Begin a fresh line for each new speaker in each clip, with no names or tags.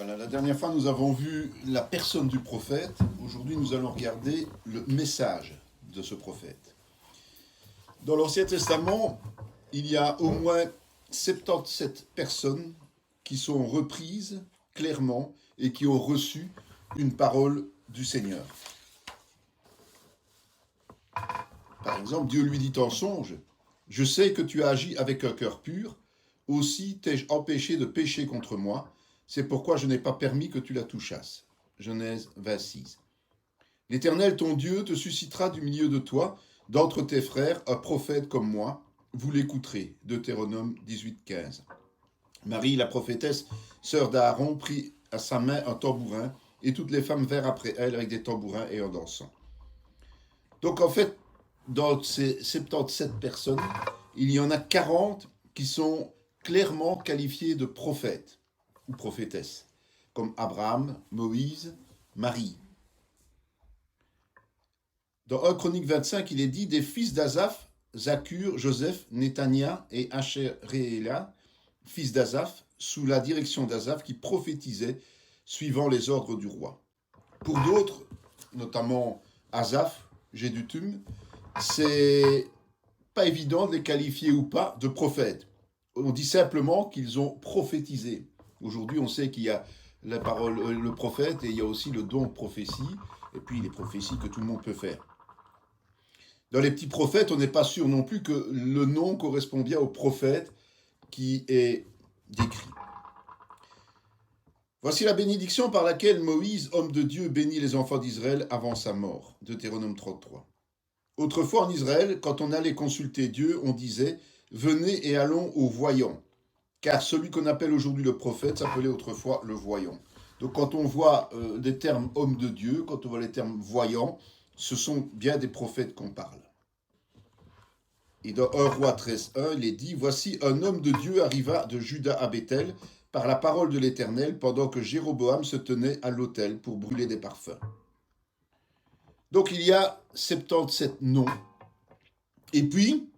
Voilà, la dernière fois, nous avons vu la personne du prophète. Aujourd'hui, nous allons regarder le message de ce prophète. Dans l'Ancien Testament, il y a au moins 77 personnes qui sont reprises clairement et qui ont reçu une parole du Seigneur. Par exemple, Dieu lui dit en songe, « Je sais que tu as agi avec un cœur pur, aussi t'ai-je empêché de pécher contre moi, c'est pourquoi je n'ai pas permis que tu la touchasses. » Genèse 26. « L'Éternel, ton Dieu, te suscitera du milieu de toi, d'entre tes frères, un prophète comme moi. Vous l'écouterez. » Deutéronome 18, 15. Marie, la prophétesse, sœur d'Aaron, prit à sa main un tambourin, et toutes les femmes vinrent après elle avec des tambourins et en dansant. Donc en fait, dans ces 77 personnes, il y en a 40 qui sont clairement qualifiées de prophètes ou prophétesses, comme Abraham, Moïse, Marie. Dans 1 Chronique 25, il est dit « Des fils d'Azaph, Zakur, Joseph, Netania et Asheréla, fils d'Azaph, sous la direction d'Azaph, qui prophétisaient suivant les ordres du roi. » Pour d'autres, notamment Azaph, Jéduthun, c'est pas évident de les qualifier ou pas de prophètes. On dit simplement qu'ils ont prophétisé. Aujourd'hui, on sait qu'il y a la parole, le prophète, et il y a aussi le don de prophétie, et puis les prophéties que tout le monde peut faire. Dans les petits prophètes, on n'est pas sûr non plus que le nom correspond bien au prophète qui est décrit. Voici la bénédiction par laquelle Moïse, homme de Dieu, bénit les enfants d'Israël avant sa mort. Deutéronome 33. Autrefois en Israël, quand on allait consulter Dieu, on disait « Venez et allons au voyant ». Car celui qu'on appelle aujourd'hui le prophète s'appelait autrefois le voyant. Donc quand on voit des termes homme de Dieu, quand on voit les termes voyant, ce sont bien des prophètes qu'on parle. Et dans 1 Roi 13.1, il est dit « Voici un homme de Dieu arriva de Juda à Béthel par la parole de l'Éternel pendant que Jéroboam se tenait à l'autel pour brûler des parfums. » Donc il y a 77 noms. Et puis,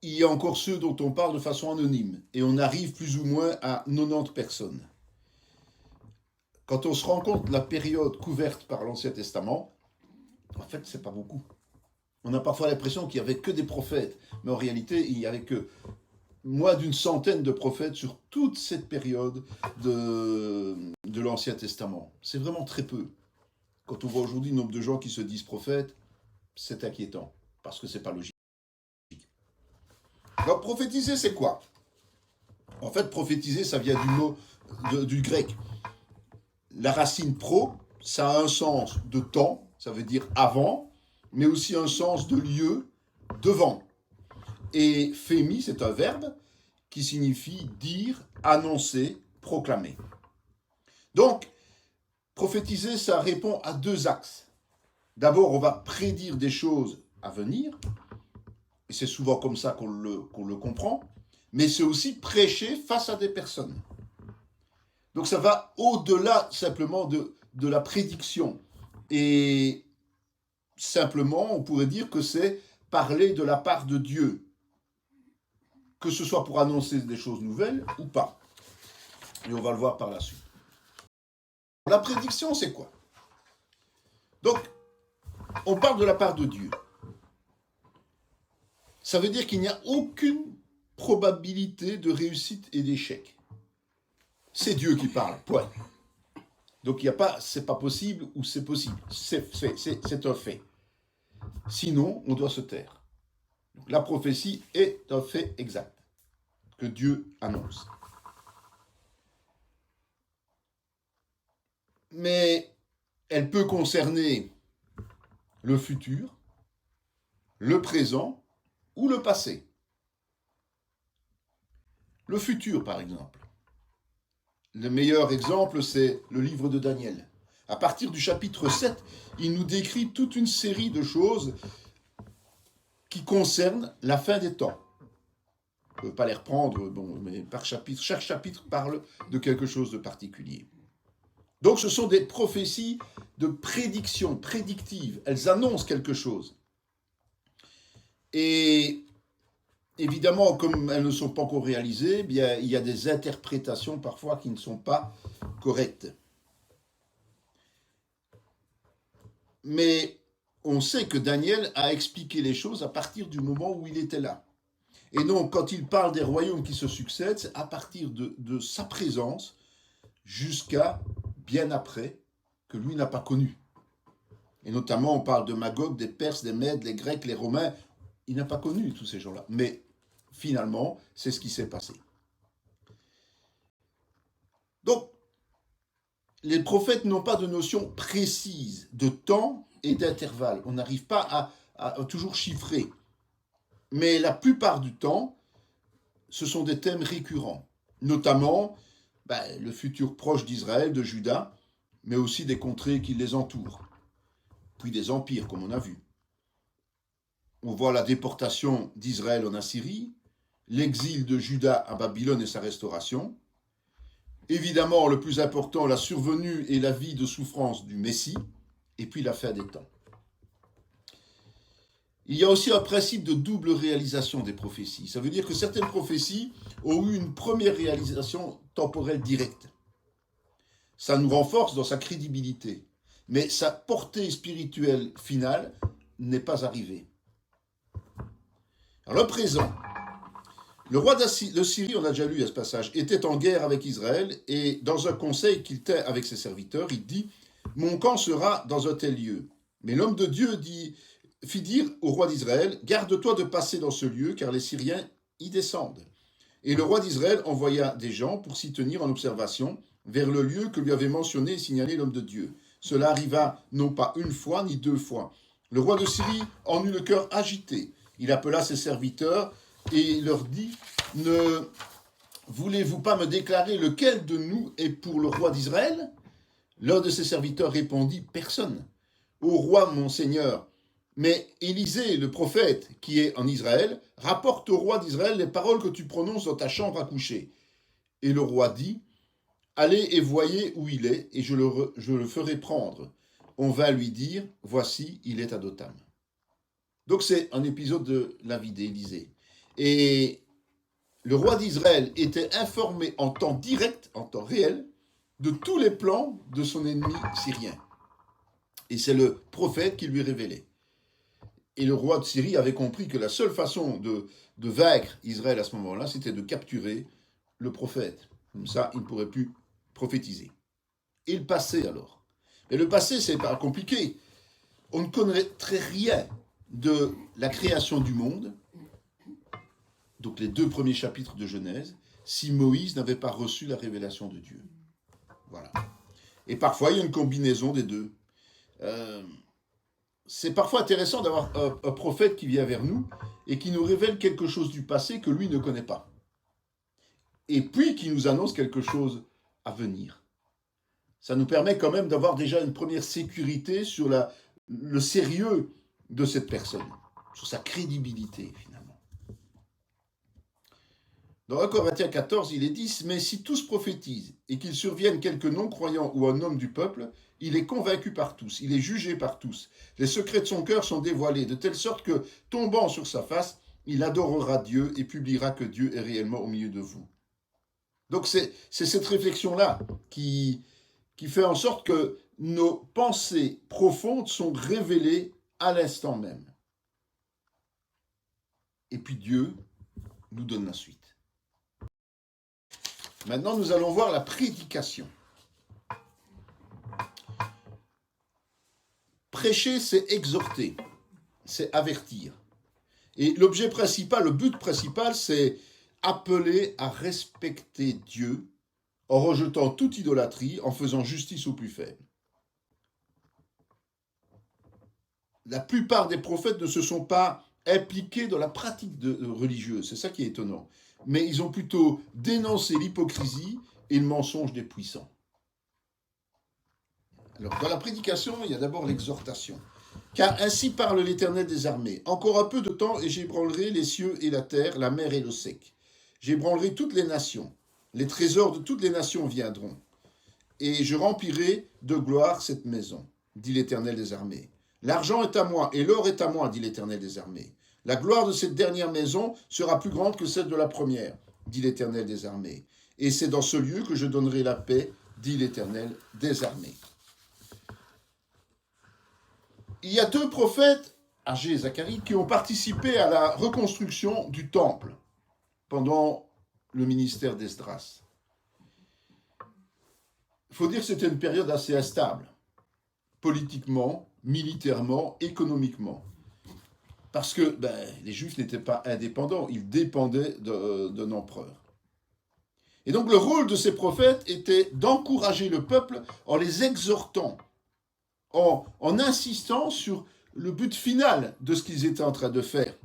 il y a encore ceux dont on parle de façon anonyme. Et on arrive plus ou moins à 90 personnes. Quand on se rend compte de la période couverte par l'Ancien Testament, en fait, c'est pas beaucoup. On a parfois l'impression qu'il n'y avait que des prophètes. Mais en réalité, il n'y avait que moins d'une centaine de prophètes sur toute cette période de l'Ancien Testament. C'est vraiment très peu. Quand on voit aujourd'hui le nombre de gens qui se disent prophètes, c'est inquiétant, parce que c'est pas logique. Donc prophétiser, c'est quoi? En fait, prophétiser, ça vient du mot du grec. La racine pro, ça a un sens de temps, ça veut dire avant, mais aussi un sens de lieu, devant. Et phémi, c'est un verbe qui signifie dire, annoncer, proclamer. Donc, prophétiser, ça répond à deux axes. D'abord, on va prédire des choses à venir, et c'est souvent comme ça qu'on le comprend, mais c'est aussi prêcher face à des personnes. Donc ça va au-delà simplement de la prédiction. Et simplement, on pourrait dire que c'est parler de la part de Dieu, que ce soit pour annoncer des choses nouvelles ou pas. Et on va le voir par la suite. La prédiction, c'est quoi? Donc, on parle de la part de Dieu. Ça veut dire qu'il n'y a aucune probabilité de réussite et d'échec. C'est Dieu qui parle, point. Donc il n'y a pas c'est pas possible ou c'est possible. C'est un fait. Sinon, on doit se taire. Donc, la prophétie est un fait exact que Dieu annonce. Mais elle peut concerner le futur, le présent ou le passé. Le futur, par exemple. Le meilleur exemple, c'est le livre de Daniel. À partir du chapitre 7, il nous décrit toute une série de choses qui concernent la fin des temps. On ne peut pas les reprendre, mais par chapitre, chaque chapitre parle de quelque chose de particulier. Donc ce sont des prophéties de prédiction, prédictives. Elles annoncent quelque chose. Et évidemment, comme elles ne sont pas encore réalisées, bien, il y a des interprétations parfois qui ne sont pas correctes. Mais on sait que Daniel a expliqué les choses à partir du moment où il était là. Et donc, quand il parle des royaumes qui se succèdent, c'est à partir de sa présence jusqu'à bien après que lui n'a pas connu. Et notamment, on parle de Magog, des Perses, des Mèdes, les Grecs, les Romains. Il n'a pas connu tous ces gens-là. Mais finalement, c'est ce qui s'est passé. Donc, les prophètes n'ont pas de notion précise de temps et d'intervalle. On n'arrive pas à toujours chiffrer. Mais la plupart du temps, ce sont des thèmes récurrents. Notamment le futur proche d'Israël, de Juda, mais aussi des contrées qui les entourent. Puis des empires, comme on a vu. On voit la déportation d'Israël en Assyrie, l'exil de Juda à Babylone et sa restauration. Évidemment, le plus important, la survenue et la vie de souffrance du Messie, et puis la fin des temps. Il y a aussi un principe de double réalisation des prophéties. Ça veut dire que certaines prophéties ont eu une première réalisation temporelle directe. Ça nous renforce dans sa crédibilité. Mais sa portée spirituelle finale n'est pas arrivée. Alors le présent, le roi de Syrie, on a déjà lu à ce passage, était en guerre avec Israël et dans un conseil qu'il tint avec ses serviteurs, il dit « Mon camp sera dans un tel lieu ». Mais l'homme de Dieu fit dire au roi d'Israël « Garde-toi de passer dans ce lieu car les Syriens y descendent ». Et le roi d'Israël envoya des gens pour s'y tenir en observation vers le lieu que lui avait mentionné et signalé l'homme de Dieu. Cela arriva non pas une fois ni deux fois. Le roi de Syrie en eut le cœur agité. Il appela ses serviteurs et leur dit « Ne voulez-vous pas me déclarer lequel de nous est pour le roi d'Israël » L'un de ses serviteurs répondit « Personne. Ô roi, mon seigneur, mais Élisée, le prophète qui est en Israël, rapporte au roi d'Israël les paroles que tu prononces dans ta chambre à coucher. » Et le roi dit « Allez et voyez où il est, et je le ferai prendre. » On va lui dire « Voici, il est à Dotham. » Donc c'est un épisode de la vie d'Élisée. Et le roi d'Israël était informé en temps direct, en temps réel, de tous les plans de son ennemi syrien. Et c'est le prophète qui lui révélait. Et le roi de Syrie avait compris que la seule façon de vaincre Israël à ce moment-là, c'était de capturer le prophète. Comme ça, il ne pourrait plus prophétiser. Et le passé alors. Mais le passé, c'est pas compliqué. On ne connaîtrait rien de la création du monde, donc les 2 premiers chapitres de Genèse, si Moïse n'avait pas reçu la révélation de Dieu. Voilà. Et parfois, il y a une combinaison des deux. C'est parfois intéressant d'avoir un prophète qui vient vers nous et qui nous révèle quelque chose du passé que lui ne connaît pas. Et puis qui nous annonce quelque chose à venir. Ça nous permet quand même d'avoir déjà une première sécurité sur le sérieux de cette personne, sur sa crédibilité finalement. Dans 1 Corinthiens 14, il est dit « Mais si tous prophétisent et qu'il survienne quelque non-croyant ou un homme du peuple, il est convaincu par tous, il est jugé par tous. Les secrets de son cœur sont dévoilés, de telle sorte que, tombant sur sa face, il adorera Dieu et publiera que Dieu est réellement au milieu de vous. » Donc c'est cette réflexion-là qui fait en sorte que nos pensées profondes sont révélées à l'instant même. Et puis Dieu nous donne la suite. Maintenant, nous allons voir la prédication. Prêcher, c'est exhorter, c'est avertir. Et l'objet principal, le but principal, c'est appeler à respecter Dieu en rejetant toute idolâtrie, en faisant justice aux plus faibles. La plupart des prophètes ne se sont pas impliqués dans la pratique religieuse, c'est ça qui est étonnant. Mais ils ont plutôt dénoncé l'hypocrisie et le mensonge des puissants. Alors, dans la prédication, il y a d'abord l'exhortation. Car ainsi parle l'Éternel des armées. Encore un peu de temps et j'ébranlerai les cieux et la terre, la mer et le sec. J'ébranlerai toutes les nations. Les trésors de toutes les nations viendront. Et je remplirai de gloire cette maison, dit l'Éternel des armées. L'argent est à moi et l'or est à moi, dit l'Éternel des armées. La gloire de cette dernière maison sera plus grande que celle de la première, dit l'Éternel des armées. Et c'est dans ce lieu que je donnerai la paix, dit l'Éternel des armées. Il y a deux prophètes, Agé et Zacharie, qui ont participé à la reconstruction du temple pendant le ministère d'Esdras. Il faut dire que c'était une période assez instable, politiquement, militairement, économiquement. Parce que les Juifs n'étaient pas indépendants, ils dépendaient d'un empereur. Et donc le rôle de ces prophètes était d'encourager le peuple en les exhortant, en insistant sur le but final de ce qu'ils étaient en train de faire.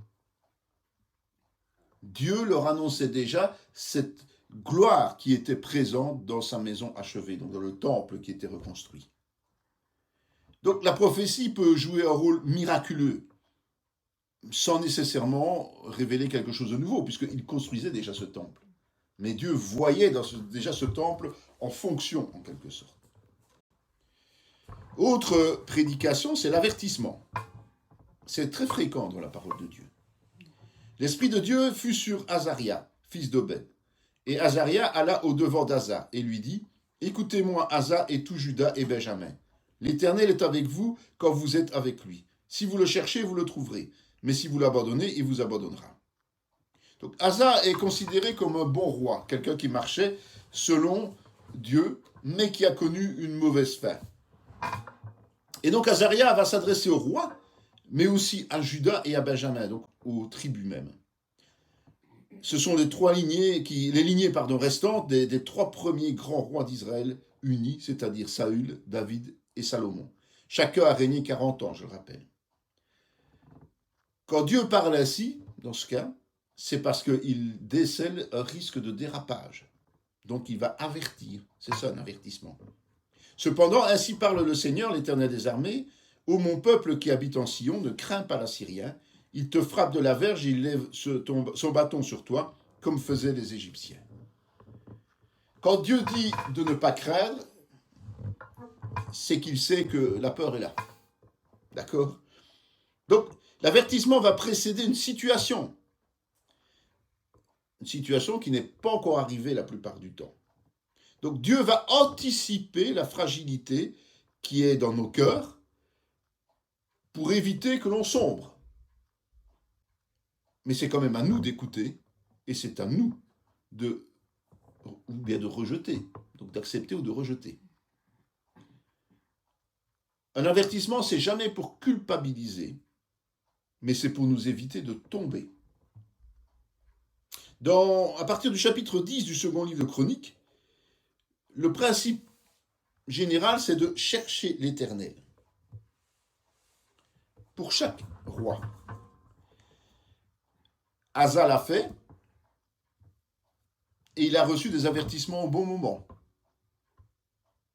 Dieu leur annonçait déjà cette gloire qui était présente dans sa maison achevée, donc dans le temple qui était reconstruit. Donc la prophétie peut jouer un rôle miraculeux, sans nécessairement révéler quelque chose de nouveau, puisqu'il construisait déjà ce temple. Mais Dieu voyait déjà ce temple en fonction, en quelque sorte. Autre prédication, c'est l'avertissement. C'est très fréquent dans la parole de Dieu. L'Esprit de Dieu fut sur Azaria, fils d'Obed. Et Azaria alla au-devant d'Asa et lui dit, « Écoutez-moi, Asa et tout Juda et Benjamin. L'Éternel est avec vous quand vous êtes avec lui. Si vous le cherchez, vous le trouverez. Mais si vous l'abandonnez, il vous abandonnera. » Donc Asa est considéré comme un bon roi, quelqu'un qui marchait selon Dieu, mais qui a connu une mauvaise fin. Et donc Azaria va s'adresser au roi, mais aussi à Juda et à Benjamin, donc aux tribus même. Ce sont les lignées restantes des trois premiers grands rois d'Israël unis, c'est-à-dire Saül, David et Salomon. Chacun a régné 40 ans, je le rappelle. Quand Dieu parle ainsi, dans ce cas, c'est parce qu'il décèle un risque de dérapage. Donc il va avertir, c'est ça un avertissement. Cependant, ainsi parle le Seigneur, l'Éternel des armées, « Ô mon peuple qui habite en Sion, ne crains pas l'Assyrien, il te frappe de la verge, il lève son bâton sur toi, comme faisaient les Égyptiens. » Quand Dieu dit de ne pas craindre, c'est qu'il sait que la peur est là. D'accord ? Donc, l'avertissement va précéder une situation qui n'est pas encore arrivée la plupart du temps. Donc Dieu va anticiper la fragilité qui est dans nos cœurs pour éviter que l'on sombre. Mais c'est quand même à nous d'écouter et c'est à nous de rejeter, donc d'accepter ou de rejeter. Un avertissement, c'est jamais pour culpabiliser, mais c'est pour nous éviter de tomber. À partir du chapitre 10 du second livre de Chroniques, le principe général, c'est de chercher l'Éternel. Pour chaque roi. Asa l'a fait, et il a reçu des avertissements au bon moment.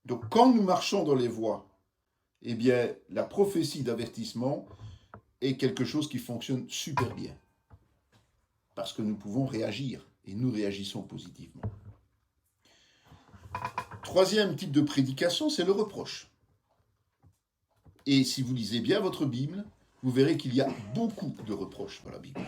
Donc quand nous marchons dans les voies, eh bien, la prophétie d'avertissement est quelque chose qui fonctionne super bien. Parce que nous pouvons réagir, et nous réagissons positivement. Troisième type de prédication, c'est le reproche. Et si vous lisez bien votre Bible, vous verrez qu'il y a beaucoup de reproches dans la Bible.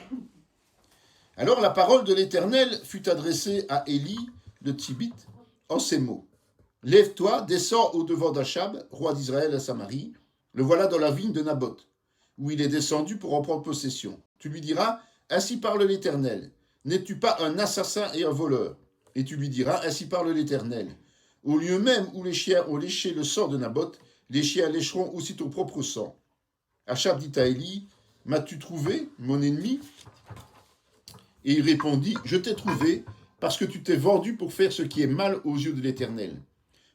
Alors la parole de l'Éternel fut adressée à Élie, le Tishbite, en ces mots. « Lève-toi, descends au-devant d'Achab, roi d'Israël à Samarie, le voilà dans la vigne de Naboth, où il est descendu pour en prendre possession. Tu lui diras, ainsi parle l'Éternel, n'es-tu pas un assassin et un voleur ? Et tu lui diras, ainsi parle l'Éternel, au lieu même où les chiens ont léché le sang de Naboth, les chiens lécheront aussi ton propre sang. Achab dit à Élie, m'as-tu trouvé, mon ennemi ? Et il répondit, je t'ai trouvé, parce que tu t'es vendu pour faire ce qui est mal aux yeux de l'Éternel.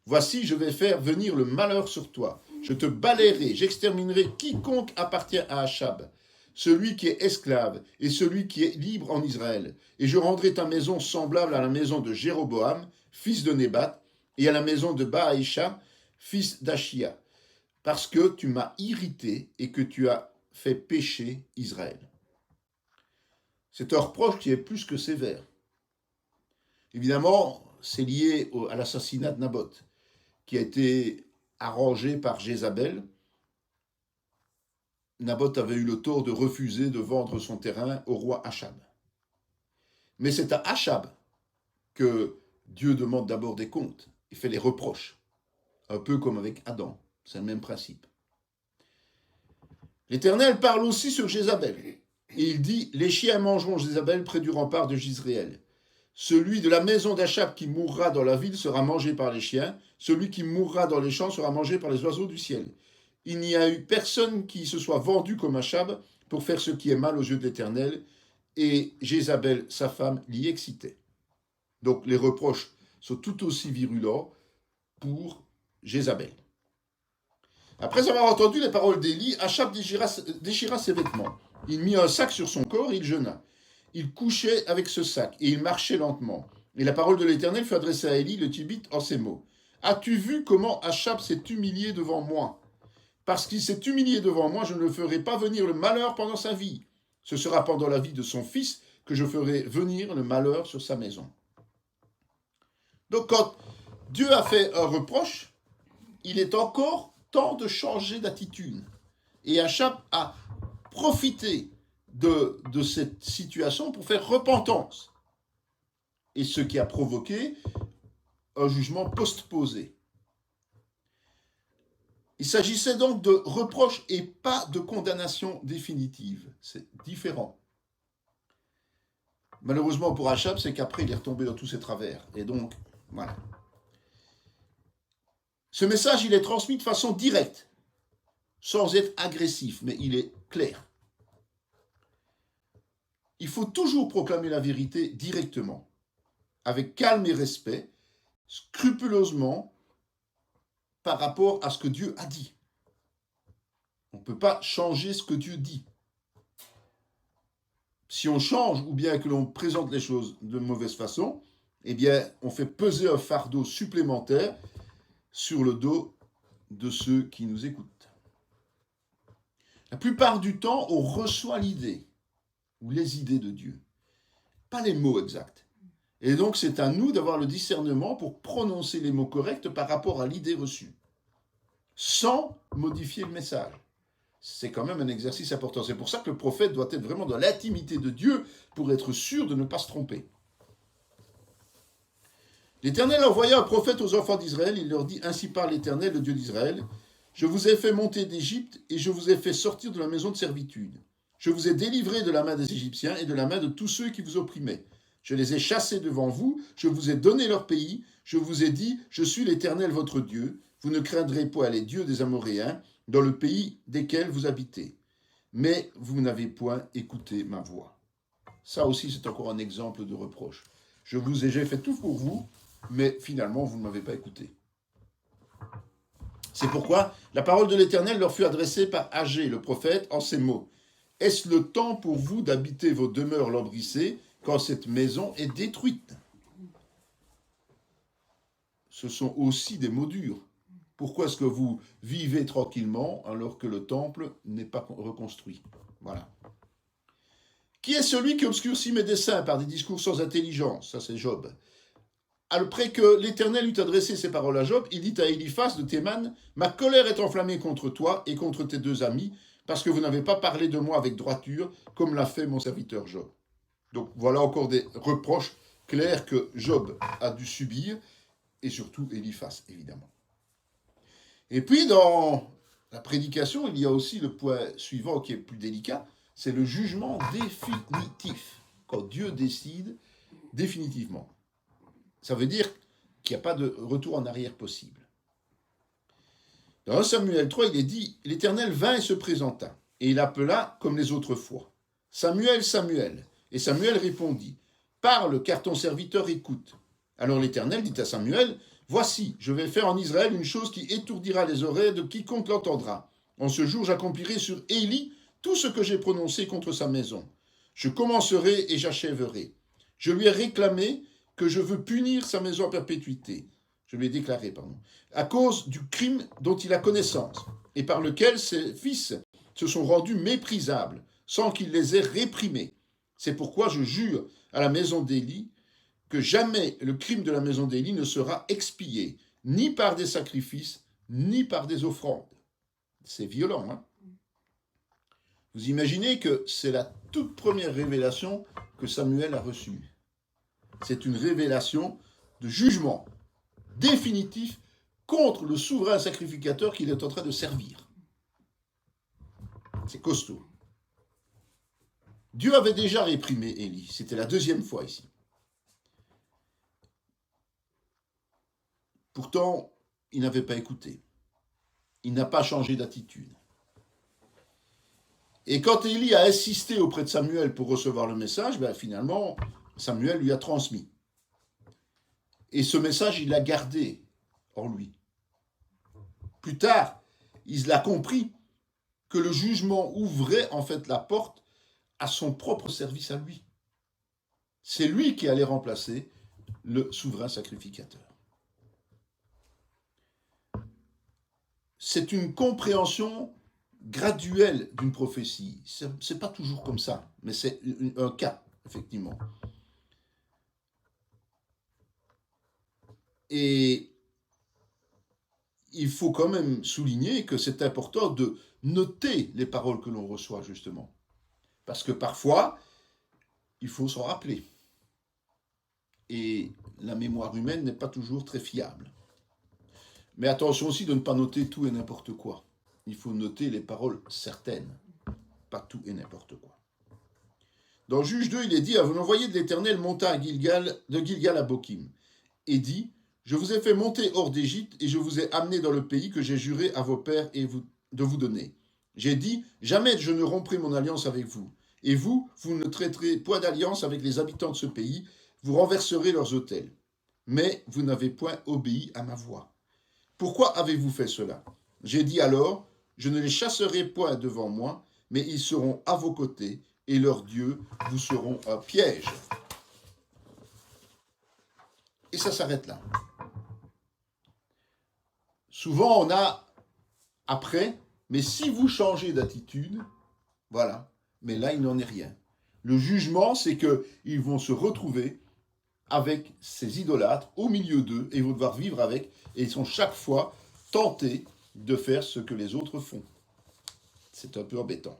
Voici, je vais faire venir le malheur sur toi. Je te balayerai, j'exterminerai quiconque appartient à Achab, celui qui est esclave et celui qui est libre en Israël. Et je rendrai ta maison semblable à la maison de Jéroboam, fils de Nébat, et à la maison de Baïcha, fils d'Achia, parce que tu m'as irrité et que tu as fait pécher Israël. C'est un reproche qui est plus que sévère. Évidemment, c'est lié à l'assassinat de Naboth, qui a été arrangé par Jézabel. Naboth avait eu le tort de refuser de vendre son terrain au roi Achab. Mais c'est à Achab que Dieu demande d'abord des comptes et fait les reproches, un peu comme avec Adam, c'est le même principe. L'Éternel parle aussi sur Jézabel, et il dit « Les chiens mangeront Jézabel près du rempart de Jizréel. Celui de la maison d'Achab qui mourra dans la ville sera mangé par les chiens, celui qui mourra dans les champs sera mangé par les oiseaux du ciel. Il n'y a eu personne qui se soit vendu comme Achab pour faire ce qui est mal aux yeux de l'Éternel, et Jézabel, sa femme, l'y excitait. » Donc les reproches sont tout aussi virulents pour Jézabel. Après avoir entendu les paroles d'Élie, Achab déchira ses vêtements. Il mit un sac sur son corps et il jeûna. Il couchait avec ce sac et il marchait lentement. Et la parole de l'Éternel fut adressée à Élie, le Tibite, en ces mots. « As-tu vu comment Achab s'est humilié devant moi ? Parce qu'il s'est humilié devant moi, je ne le ferai pas venir le malheur pendant sa vie. Ce sera pendant la vie de son fils que je ferai venir le malheur sur sa maison. » Donc quand Dieu a fait un reproche, il est encore temps de changer d'attitude. Et Achab a profité de cette situation pour faire repentance. Et ce qui a provoqué un jugement postposé. Il s'agissait donc de reproches et pas de condamnation définitive. C'est différent. Malheureusement pour Achab, c'est qu'après il est retombé dans tous ses travers. Et donc, voilà. Ce message, il est transmis de façon directe, sans être agressif, mais il est clair. Il faut toujours proclamer la vérité directement, avec calme et respect, scrupuleusement, par rapport à ce que Dieu a dit. On ne peut pas changer ce que Dieu dit. Si on change ou bien que l'on présente les choses de mauvaise façon, eh bien, on fait peser un fardeau supplémentaire sur le dos de ceux qui nous écoutent. La plupart du temps, on reçoit l'idée ou les idées de Dieu, pas les mots exacts. Et donc, c'est à nous d'avoir le discernement pour prononcer les mots corrects par rapport à l'idée reçue, sans modifier le message. C'est quand même un exercice important. C'est pour ça que le prophète doit être vraiment dans l'intimité de Dieu pour être sûr de ne pas se tromper. L'Éternel envoya un prophète aux enfants d'Israël. Il leur dit, ainsi parle l'Éternel, le Dieu d'Israël. Je vous ai fait monter d'Égypte et je vous ai fait sortir de la maison de servitude. Je vous ai délivré de la main des Égyptiens et de la main de tous ceux qui vous opprimaient. Je les ai chassés devant vous. Je vous ai donné leur pays. Je vous ai dit, je suis l'Éternel votre Dieu. Vous ne craindrez point les dieux des Amoréens dans le pays desquels vous habitez. Mais vous n'avez point écouté ma voix. Ça aussi, c'est encore un exemple de reproche. J'ai fait tout pour vous, mais finalement, vous ne m'avez pas écouté. C'est pourquoi la parole de l'Éternel leur fut adressée par Agé, le prophète, en ces mots. « Est-ce le temps pour vous d'habiter vos demeures lambrissées quand cette maison est détruite ?» Ce sont aussi des mots durs. Pourquoi est-ce que vous vivez tranquillement alors que le temple n'est pas reconstruit? Voilà. Qui est celui qui obscurcit mes desseins par des discours sans intelligence? Ça, c'est Job. Après que l'Éternel eut adressé ces paroles à Job, il dit à Eliphaz de Théman, « Ma colère est enflammée contre toi et contre tes deux amis, parce que vous n'avez pas parlé de moi avec droiture, comme l'a fait mon serviteur Job. » Donc voilà encore des reproches clairs que Job a dû subir, et surtout Eliphaz, évidemment. Et puis dans la prédication, il y a aussi le point suivant qui est plus délicat, c'est le jugement définitif, quand Dieu décide définitivement. Ça veut dire qu'il n'y a pas de retour en arrière possible. Dans 1 Samuel 3, il est dit, « L'Éternel vint et se présenta, et il appela comme les autres fois. Samuel, Samuel. Et Samuel répondit, « Parle, car ton serviteur écoute. » Alors l'Éternel dit à Samuel, « Voici, je vais faire en Israël une chose qui étourdira les oreilles de quiconque l'entendra. En ce jour, j'accomplirai sur Élie tout ce que j'ai prononcé contre sa maison. Je commencerai et j'achèverai. Je lui ai réclamé que je veux punir sa maison à perpétuité. Je lui ai déclaré, à cause du crime dont il a connaissance, et par lequel ses fils se sont rendus méprisables, sans qu'il les ait réprimés. C'est pourquoi je jure à la maison d'Élie que jamais le crime de la maison d'Élie ne sera expié, ni par des sacrifices, ni par des offrandes. C'est violent, hein? Vous imaginez que c'est la toute première révélation que Samuel a reçue. C'est une révélation de jugement définitif contre le souverain sacrificateur qu'il est en train de servir. C'est costaud. Dieu avait déjà réprimé Élie. C'était la deuxième fois ici. Pourtant, il n'avait pas écouté. Il n'a pas changé d'attitude. Et quand Élie a insisté auprès de Samuel pour recevoir le message, finalement, Samuel lui a transmis. Et ce message, il l'a gardé en lui. Plus tard, il a compris que le jugement ouvrait en fait la porte à son propre service à lui. C'est lui qui allait remplacer le souverain sacrificateur. C'est une compréhension graduelle d'une prophétie. C'est pas toujours comme ça, mais c'est un cas, effectivement. Et il faut quand même souligner que c'est important de noter les paroles que l'on reçoit, justement. Parce que parfois, il faut s'en rappeler. Et la mémoire humaine n'est pas toujours très fiable. Mais attention aussi de ne pas noter tout et n'importe quoi. Il faut noter les paroles certaines, pas tout et n'importe quoi. Dans Juge 2, il est dit, vous m'envoyez de l'Éternel monta de Gilgal à Bokim, et dit, je vous ai fait monter hors d'Égypte et je vous ai amené dans le pays que j'ai juré à vos pères de vous donner. J'ai dit, jamais je ne romprai mon alliance avec vous. Et vous ne traiterez point d'alliance avec les habitants de ce pays, vous renverserez leurs autels. Mais vous n'avez point obéi à ma voix. Pourquoi avez-vous fait cela? J'ai dit alors, je ne les chasserai point devant moi, mais ils seront à vos côtés, et leurs dieux vous seront un piège. Et ça s'arrête là. Souvent, on a après, mais si vous changez d'attitude, voilà, mais là, il n'en est rien. Le jugement, c'est qu'ils vont se retrouver avec ces idolâtres au milieu d'eux et vont devoir vivre avec, et ils sont chaque fois tentés de faire ce que les autres font. C'est un peu embêtant.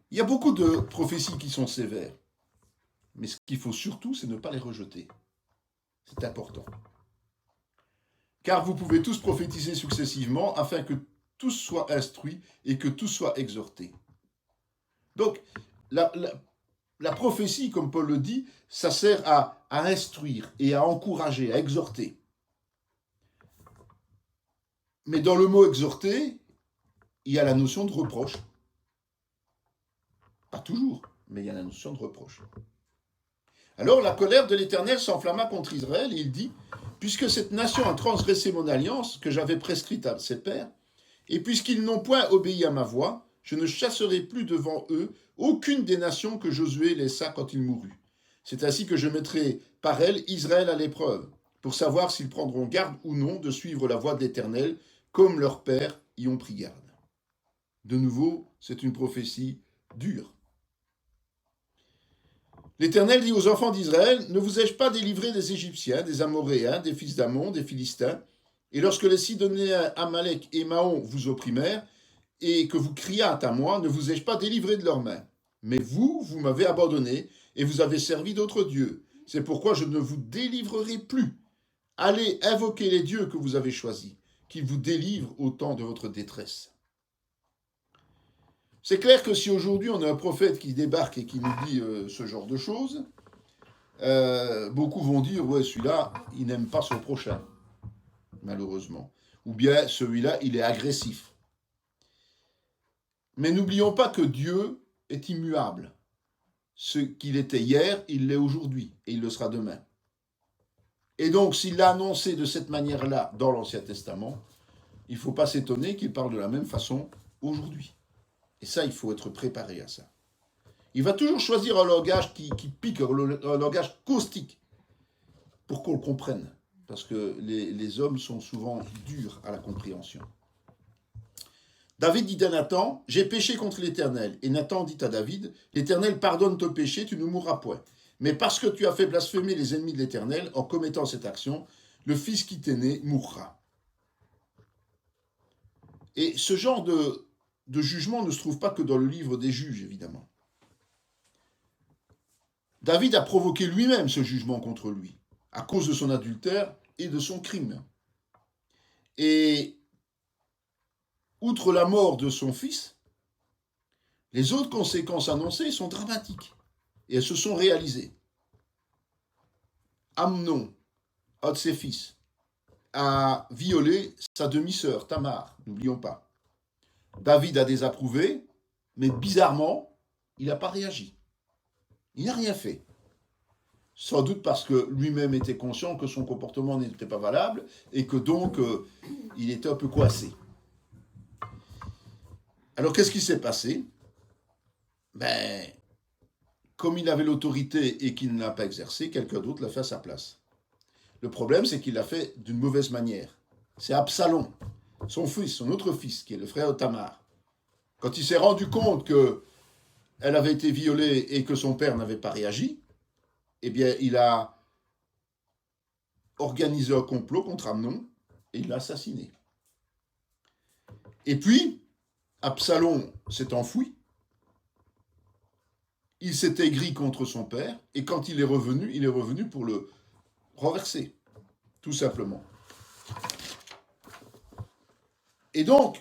Il y a beaucoup de prophéties qui sont sévères, mais ce qu'il faut surtout, c'est ne pas les rejeter. C'est important. Car vous pouvez tous prophétiser successivement afin que tous soient instruits et que tous soient exhortés. Donc, la prophétie, comme Paul le dit, ça sert à instruire et à encourager, à exhorter. Mais dans le mot exhorter, il y a la notion de reproche. Pas toujours, mais il y a la notion de reproche. Alors la colère de l'Éternel s'enflamma contre Israël et il dit, puisque cette nation a transgressé mon alliance que j'avais prescrite à ses pères, et puisqu'ils n'ont point obéi à ma voix, je ne chasserai plus devant eux aucune des nations que Josué laissa quand il mourut. C'est ainsi que je mettrai par elles Israël à l'épreuve, pour savoir s'ils prendront garde ou non de suivre la voie de l'Éternel, comme leurs pères y ont pris garde. De nouveau, c'est une prophétie dure. L'Éternel dit aux enfants d'Israël, ne vous ai-je pas délivré des Égyptiens, des Amoréens, des fils d'Ammon, des Philistins, et lorsque les Sidoniens, Amalek et Maon vous opprimèrent, et que vous criâtes à moi, ne vous ai-je pas délivré de leurs mains? Mais vous m'avez abandonné, et vous avez servi d'autres dieux. C'est pourquoi je ne vous délivrerai plus. Allez invoquer les dieux que vous avez choisis, qu'ils vous délivrent au temps de votre détresse. C'est clair que si aujourd'hui on a un prophète qui débarque et qui nous dit ce genre de choses, beaucoup vont dire, ouais, celui-là, il n'aime pas son prochain, malheureusement. Ou bien, celui-là, il est agressif. Mais n'oublions pas que Dieu est immuable. Ce qu'il était hier, il l'est aujourd'hui, et il le sera demain. Et donc, s'il l'a annoncé de cette manière-là dans l'Ancien Testament, il ne faut pas s'étonner qu'il parle de la même façon aujourd'hui. Et ça, il faut être préparé à ça. Il va toujours choisir un langage qui pique, un langage caustique, pour qu'on le comprenne. Parce que les hommes sont souvent durs à la compréhension. David dit à Nathan, j'ai péché contre l'Éternel. Et Nathan dit à David, l'Éternel pardonne ton péché, tu ne mourras point. Mais parce que tu as fait blasphémer les ennemis de l'Éternel, en commettant cette action, le fils qui t'est né mourra. Et ce genre de de jugement ne se trouve pas que dans le livre des juges, évidemment. David a provoqué lui-même ce jugement contre lui, à cause de son adultère et de son crime. Et, outre la mort de son fils, les autres conséquences annoncées sont dramatiques, et elles se sont réalisées. Amnon, un de ses fils, a violé sa demi-sœur, Tamar, n'oublions pas. David a désapprouvé, mais bizarrement, il n'a pas réagi. Il n'a rien fait. Sans doute parce que lui-même était conscient que son comportement n'était pas valable et que donc il était un peu coincé. Alors qu'est-ce qui s'est passé? Comme il avait l'autorité et qu'il ne l'a pas exercée, quelqu'un d'autre l'a fait à sa place. Le problème, c'est qu'il l'a fait d'une mauvaise manière. C'est Absalom, son fils, son autre fils, qui est le frère de Tamar. Quand il s'est rendu compte qu'elle avait été violée et que son père n'avait pas réagi, eh bien, il a organisé un complot contre Amnon et il l'a assassiné. Et puis, Absalom s'est enfoui. Il s'est aigri contre son père et quand il est revenu pour le renverser, tout simplement. Et donc,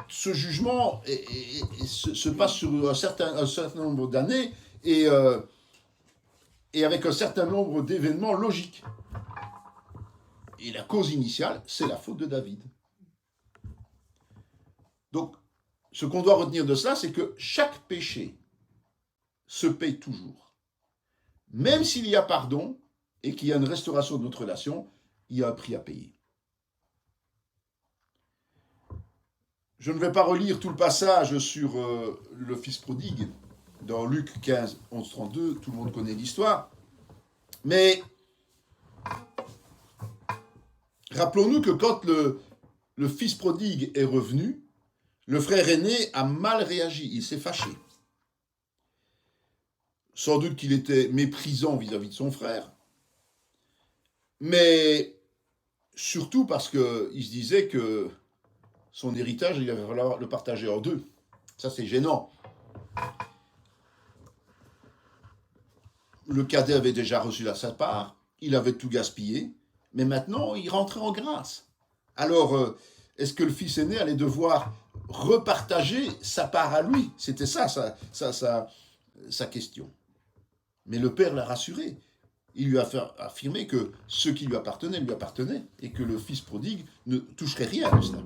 ce jugement se passe sur un certain nombre d'années et avec un certain nombre d'événements logiques. Et la cause initiale, c'est la faute de David. Donc, ce qu'on doit retenir de cela, c'est que chaque péché se paye toujours. Même s'il y a pardon et qu'il y a une restauration de notre relation, il y a un prix à payer. Je ne vais pas relire tout le passage sur le fils prodigue dans Luc 15, 11, 32, tout le monde connaît l'histoire. Mais rappelons-nous que quand le fils prodigue est revenu, le frère aîné a mal réagi, il s'est fâché. Sans doute qu'il était méprisant vis-à-vis de son frère, mais surtout parce qu'il se disait que son héritage, il allait falloir le partager en deux. Ça, c'est gênant. Le cadet avait déjà reçu sa part, il avait tout gaspillé, mais maintenant, il rentrait en grâce. Alors, est-ce que le fils aîné allait devoir repartager sa part à lui? C'était ça sa question. Mais le père l'a rassuré. Il lui a affirmé que ce qui lui appartenait, et que le fils prodigue ne toucherait rien à cela.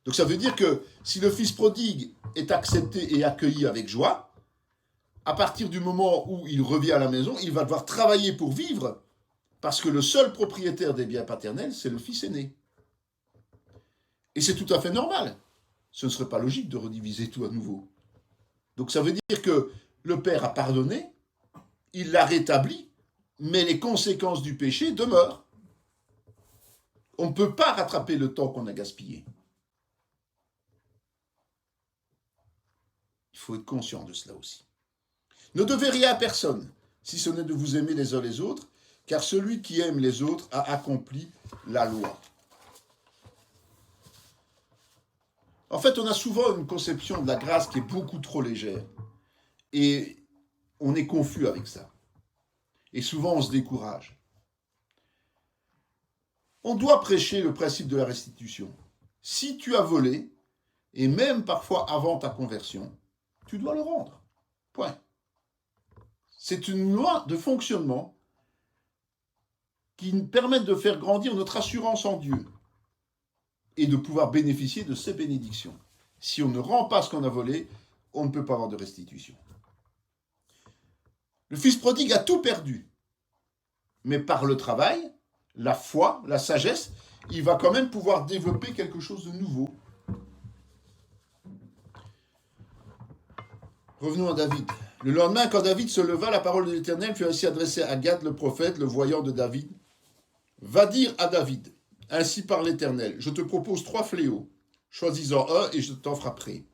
Donc ça veut dire que si le fils prodigue est accepté et accueilli avec joie, à partir du moment où il revient à la maison, il va devoir travailler pour vivre, parce que le seul propriétaire des biens paternels, c'est le fils aîné. Et c'est tout à fait normal. Ce ne serait pas logique de rediviser tout à nouveau. Donc ça veut dire que le père a pardonné, il l'a rétabli, mais les conséquences du péché demeurent. On ne peut pas rattraper le temps qu'on a gaspillé. Il faut être conscient de cela aussi. Ne devez rien à personne, si ce n'est de vous aimer les uns les autres, car celui qui aime les autres a accompli la loi. En fait, on a souvent une conception de la grâce qui est beaucoup trop légère. Et on est confus avec ça. Et souvent, on se décourage. On doit prêcher le principe de la restitution. Si tu as volé, et même parfois avant ta conversion, tu dois le rendre. Point. C'est une loi de fonctionnement qui nous permet de faire grandir notre assurance en Dieu et de pouvoir bénéficier de ses bénédictions. Si on ne rend pas ce qu'on a volé, on ne peut pas avoir de restitution. Le fils prodigue a tout perdu. Mais par le travail, la foi, la sagesse, il va quand même pouvoir développer quelque chose de nouveau. Revenons à David. Le lendemain, quand David se leva, la parole de l'Éternel fut ainsi adressée à Gad le prophète, le voyant de David. Va dire à David, ainsi parle l'Éternel, je te propose 3 fléaux, choisis-en un et je t'en frapperai.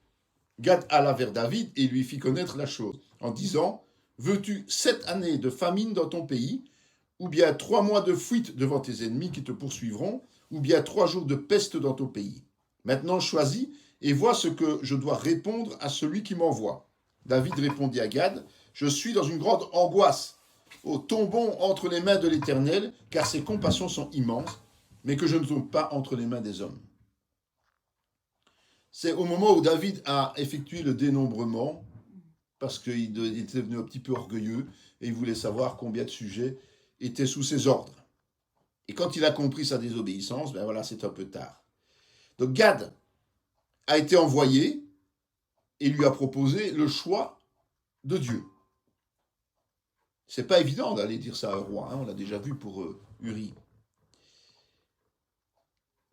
Gad alla vers David et lui fit connaître la chose, en disant, veux-tu 7 années de famine dans ton pays, ou bien 3 mois de fuite devant tes ennemis qui te poursuivront, ou bien 3 jours de peste dans ton pays. Maintenant choisis et vois ce que je dois répondre à celui qui m'envoie. David répondit à Gad, je suis dans une grande angoisse. Oh, tombons entre les mains de l'Éternel, car ses compassions sont immenses, mais que je ne tombe pas entre les mains des hommes. C'est au moment où David a effectué le dénombrement, parce qu'il était devenu un petit peu orgueilleux, et il voulait savoir combien de sujets étaient sous ses ordres. Et quand il a compris sa désobéissance, ben voilà, c'est un peu tard. Donc Gad a été envoyé et lui a proposé le choix de Dieu. C'est pas évident d'aller dire ça à un roi, hein, on l'a déjà vu pour Uri.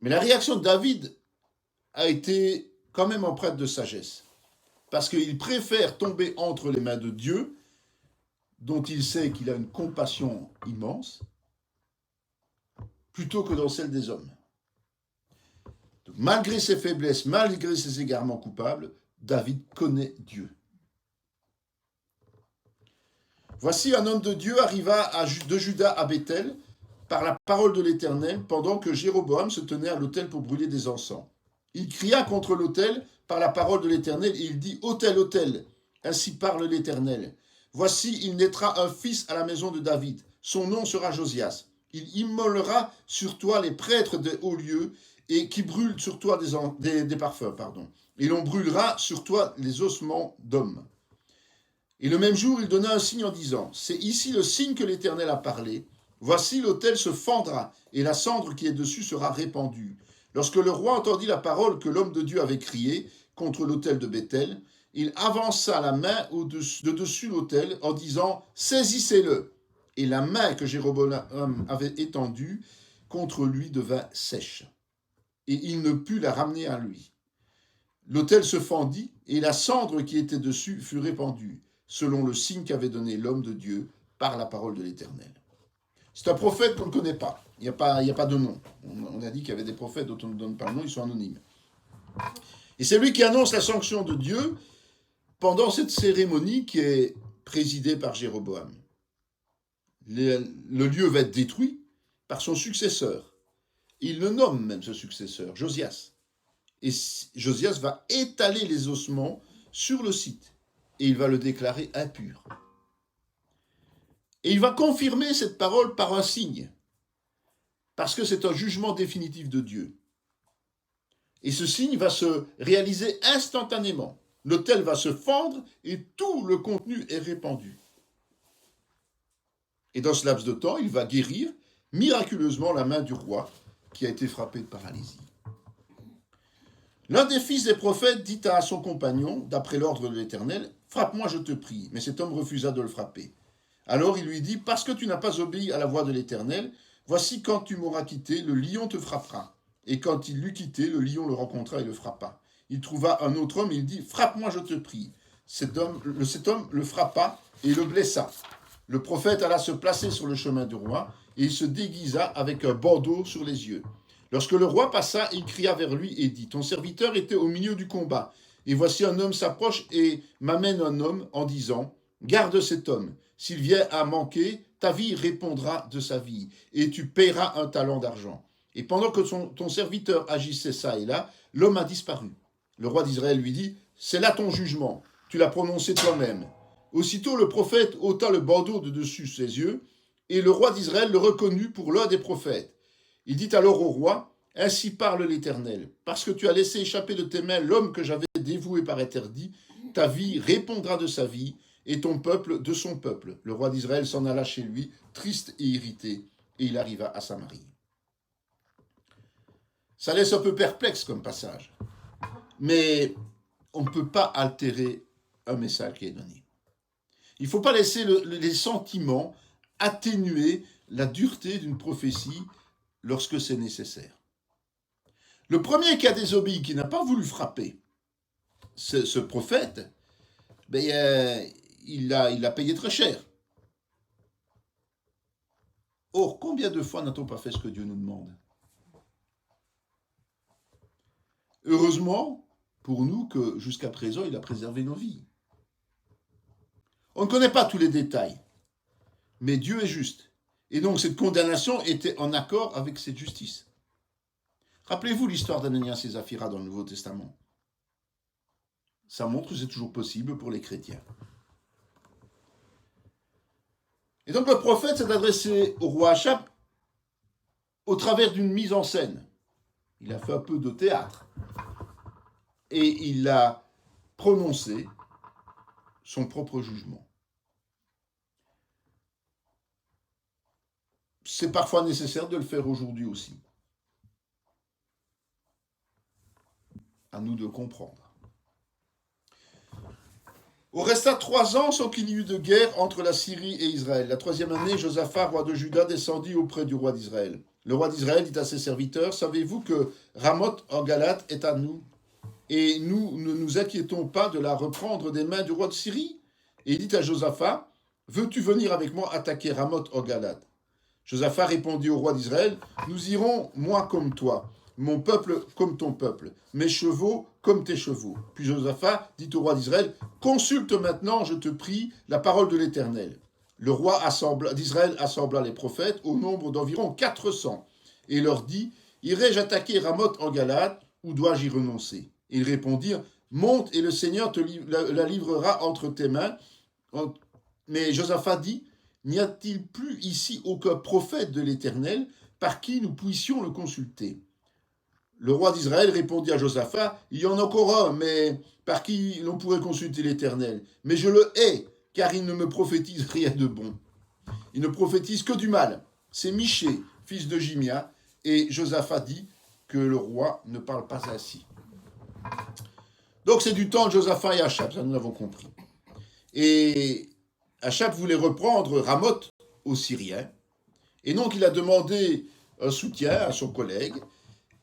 Mais la réaction de David a été quand même empreinte de sagesse. Parce qu'il préfère tomber entre les mains de Dieu, dont il sait qu'il a une compassion immense, plutôt que dans celle des hommes. Donc, malgré ses faiblesses, malgré ses égarements coupables, David connaît Dieu. Voici un homme de Dieu arriva de Juda à Béthel par la parole de l'Éternel pendant que Jéroboam se tenait à l'autel pour brûler des encens. Il cria contre l'autel par la parole de l'Éternel et il dit « Autel, autel, ainsi parle l'Éternel. Voici, il naîtra un fils à la maison de David. Son nom sera Josias. Il immolera sur toi les prêtres des hauts lieux et qui brûlent sur toi des parfums. Et l'on brûlera sur toi les ossements d'hommes. » Et le même jour, il donna un signe en disant, « C'est ici le signe que l'Éternel a parlé. Voici l'autel se fendra, et la cendre qui est dessus sera répandue. » Lorsque le roi entendit la parole que l'homme de Dieu avait criée contre l'autel de Béthel, il avança la main de dessus l'autel en disant, « Saisissez-le !» Et la main que Jéroboam avait étendue contre lui devint sèche, et il ne put la ramener à lui. L'autel se fendit, et la cendre qui était dessus fut répandue, selon le signe qu'avait donné l'homme de Dieu par la parole de l'Éternel. C'est un prophète qu'on ne connaît pas. Il n'y a pas de nom. On a dit qu'il y avait des prophètes dont on ne donne pas le nom, ils sont anonymes. Et c'est lui qui annonce la sanction de Dieu pendant cette cérémonie qui est présidée par Jéroboam. Le lieu va être détruit par son successeur. Il le nomme même, ce successeur, Josias. Et Josias va étaler les ossements sur le site. Et il va le déclarer impur. Et il va confirmer cette parole par un signe. Parce que c'est un jugement définitif de Dieu. Et ce signe va se réaliser instantanément. L'autel va se fendre et tout le contenu est répandu. Et dans ce laps de temps, il va guérir miraculeusement la main du roi qui a été frappé de paralysie. L'un des fils des prophètes dit à son compagnon, d'après l'ordre de l'Éternel, « Frappe-moi, je te prie. » Mais cet homme refusa de le frapper. Alors il lui dit, « Parce que tu n'as pas obéi à la voix de l'Éternel, voici quand tu m'auras quitté, le lion te frappera. » Et quand il l'eut quitté, le lion le rencontra et le frappa. Il trouva un autre homme et il dit, « Frappe-moi, je te prie. » Cet homme le frappa et le blessa. Le prophète alla se placer sur le chemin du roi et il se déguisa avec un bandeau sur les yeux. Lorsque le roi passa, il cria vers lui et dit, « Ton serviteur était au milieu du combat. Et voici un homme s'approche et m'amène un homme en disant, « Garde cet homme. S'il vient à manquer, ta vie répondra de sa vie, et tu paieras un talent d'argent. » Et pendant que ton serviteur agissait ça et là, l'homme a disparu. Le roi d'Israël lui dit, « C'est là ton jugement, tu l'as prononcé toi-même. » Aussitôt le prophète ôta le bandeau de dessus ses yeux, et le roi d'Israël le reconnut pour l'un des prophètes. Il dit alors au roi, « Ainsi parle l'Éternel, parce que tu as laissé échapper de tes mains l'homme que j'avais dévoué par interdit, ta vie répondra de sa vie, et ton peuple de son peuple. » Le roi d'Israël s'en alla chez lui, triste et irrité, et il arriva à Samarie. Ça laisse un peu perplexe comme passage, mais on ne peut pas altérer un message qui est donné. Il ne faut pas laisser les sentiments atténuer la dureté d'une prophétie lorsque c'est nécessaire. Le premier qui a désobéi, qui n'a pas voulu frapper ce prophète, il l'a payé très cher. Or, combien de fois n'a-t-on pas fait ce que Dieu nous demande ? Heureusement pour nous que jusqu'à présent, il a préservé nos vies. On ne connaît pas tous les détails, mais Dieu est juste. Et donc cette condamnation était en accord avec cette justice. Rappelez-vous l'histoire d'Ananias et Saphira dans le Nouveau Testament. Ça montre que c'est toujours possible pour les chrétiens. Et donc le prophète s'est adressé au roi Achab au travers d'une mise en scène. Il a fait un peu de théâtre. Et il a prononcé son propre jugement. C'est parfois nécessaire de le faire aujourd'hui aussi. À nous de comprendre. Au resta 3 ans sans qu'il y eut de guerre entre la Syrie et Israël. La 3e année, Josaphat, roi de Juda, descendit auprès du roi d'Israël. Le roi d'Israël dit à ses serviteurs, « Savez-vous que Ramoth en Galate est à nous ? Et nous ne nous inquiétons pas de la reprendre des mains du roi de Syrie ?» Et il dit à Josaphat, « Veux-tu venir avec moi attaquer Ramoth en Galate ?» Josaphat répondit au roi d'Israël, « Nous irons, moi comme toi, mon peuple comme ton peuple, mes chevaux comme tes chevaux. » Puis Josaphat dit au roi d'Israël, « Consulte maintenant, je te prie, la parole de l'Éternel. » Le roi d'Israël assembla les prophètes au nombre d'environ 400 et leur dit, « Irai-je attaquer Ramoth en Galate ou dois-je y renoncer ?» Ils répondirent, « Monte et le Seigneur te la livrera entre tes mains. » Mais Josaphat dit, « N'y a-t-il plus ici aucun prophète de l'Éternel par qui nous puissions le consulter ?» Le roi d'Israël répondit à Josaphat, « Il y en a encore un, mais par qui l'on pourrait consulter l'Éternel. Mais je le hais, car il ne me prophétise rien de bon. Il ne prophétise que du mal. C'est Michée, fils de Jimia. » Et Josaphat dit que le roi ne parle pas ainsi. Donc c'est du temps de Josaphat et Achab, ça nous l'avons compris. Et Achab voulait reprendre Ramoth aux Syriens. Et donc il a demandé un soutien à son collègue,